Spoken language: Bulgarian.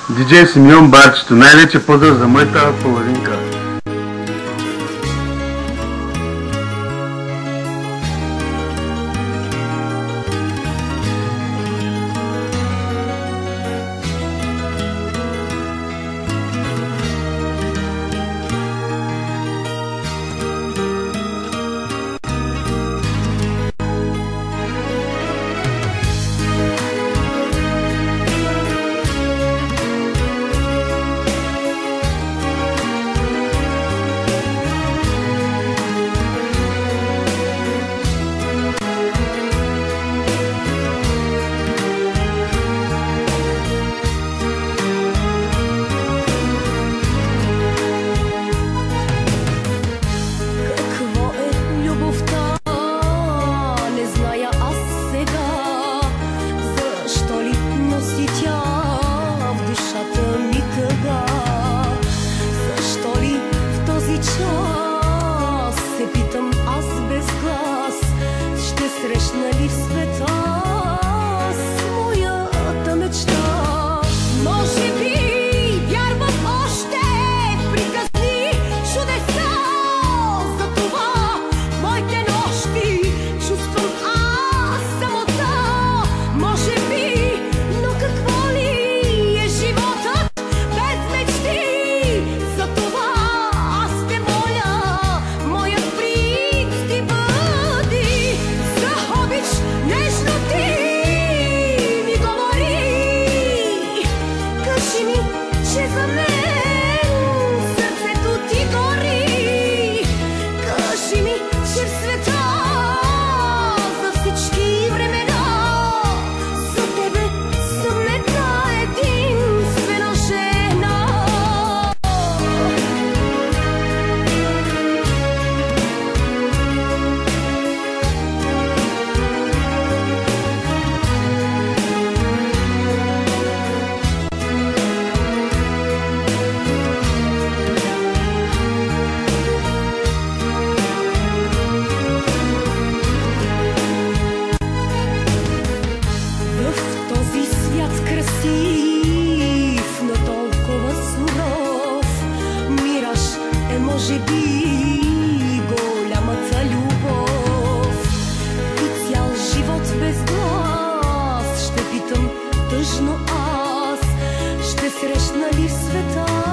Диджей Симеон Барчето, най-вече поздрав за моята половинка. Срещна ли в света с моята мечта? Може би вярвам още в приказни чудеса. Затова моите нощи чувствам аз самота. Може би, но какво ли е животът без мечти? Затова аз те моля, моят принц ти бъди. Нежно ти ми говори, кажи ми, че за мен сърцето ти гори. Кажи ми, че в света за всички времена за тебе съм една единствена жена. Красив, но толкова суров, мираж е може би голямата любов. И цял живот без глас ще питам тъжно аз, ще срещна ли в света